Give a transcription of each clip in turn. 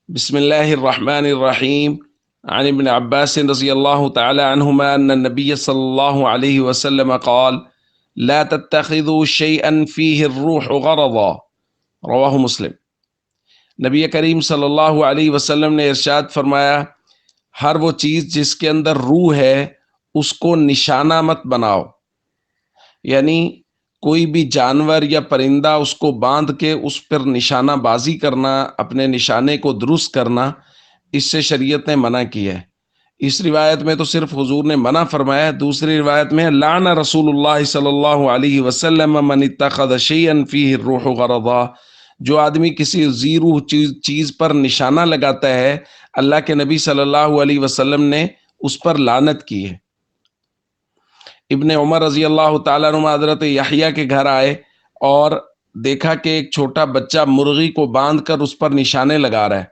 بسم الله الرحمن الرحيم. عن ابن عباس رضي الله تعالى عنهما أن النبي صلى الله عليه وسلم قال: لا تتخذوا شيئا فيه الروح غرضا. رواہ مسلم۔ نبی کریم صلی اللہ علیہ وسلم نے ارشاد فرمایا، ہر وہ چیز جس کے اندر روح ہے اس کو نشانہ مت بناؤ، یعنی کوئی بھی جانور یا پرندہ اس کو باندھ کے اس پر نشانہ بازی کرنا، اپنے نشانے کو درست کرنا، اس سے شریعت نے منع کیا ہے۔ اس روایت میں تو صرف حضور نے منع فرمایا، دوسری روایت میں لعن رسول اللہ صلی اللہ علیہ وسلم من اتخذ شیئا فیہ الروح غرضا، جو آدمی کسی ذی روح چیز پر نشانہ لگاتا ہے، اللہ کے نبی صلی اللہ علیہ وسلم نے اس پر لعنت کی ہے۔ ابن عمر رضی اللہ تعالیٰ عنہ حضرت یحییٰ کے گھر آئے اور دیکھا کہ ایک چھوٹا بچہ مرغی کو باندھ کر اس پر نشانے لگا رہا ہے۔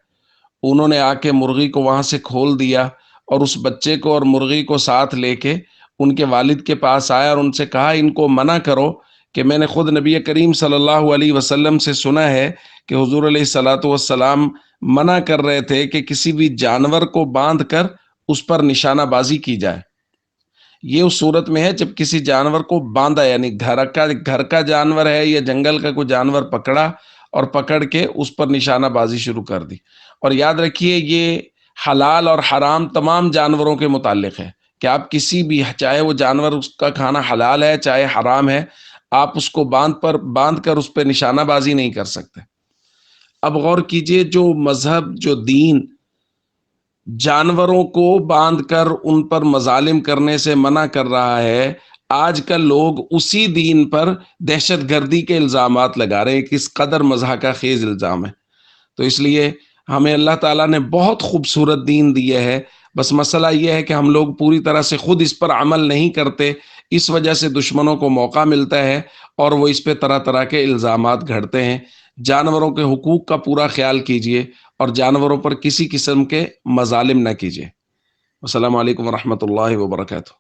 انہوں نے آ کے مرغی کو وہاں سے کھول دیا اور اس بچے کو اور مرغی کو ساتھ لے کے ان کے والد کے پاس آیا اور ان سے کہا، ان کو منع کرو کہ میں نے خود نبی کریم صلی اللہ علیہ وسلم سے سنا ہے کہ حضور علیہ الصلوۃ والسلام منع کر رہے تھے کہ کسی بھی جانور کو باندھ کر اس پر نشانہ بازی کی جائے۔ یہ اس صورت میں ہے جب کسی جانور کو باندھا، یعنی گھر کا جانور ہے یا جنگل کا کوئی جانور پکڑا اور پکڑ کے اس پر نشانہ بازی شروع کر دی۔ اور یاد رکھیے یہ حلال اور حرام تمام جانوروں کے متعلق ہے کہ آپ کسی بھی، چاہے وہ جانور اس کا کھانا حلال ہے چاہے حرام ہے، آپ اس کو باندھ کر اس پہ نشانہ بازی نہیں کر سکتے۔ اب غور کیجئے، جو مذہب، جو دین جانوروں کو باندھ کر ان پر مظالم کرنے سے منع کر رہا ہے، آج کل لوگ اسی دین پر دہشت گردی کے الزامات لگا رہے ہیں۔ کس قدر مضحکہ خیز الزام ہے۔ تو اس لیے ہمیں اللہ تعالیٰ نے بہت خوبصورت دین دیا ہے، بس مسئلہ یہ ہے کہ ہم لوگ پوری طرح سے خود اس پر عمل نہیں کرتے، اس وجہ سے دشمنوں کو موقع ملتا ہے اور وہ اس پہ طرح طرح کے الزامات گھڑتے ہیں۔ جانوروں کے حقوق کا پورا خیال کیجیے اور جانوروں پر کسی قسم کے مظالم نہ کیجیے۔ السلام علیکم ورحمۃ اللہ وبرکاتہ۔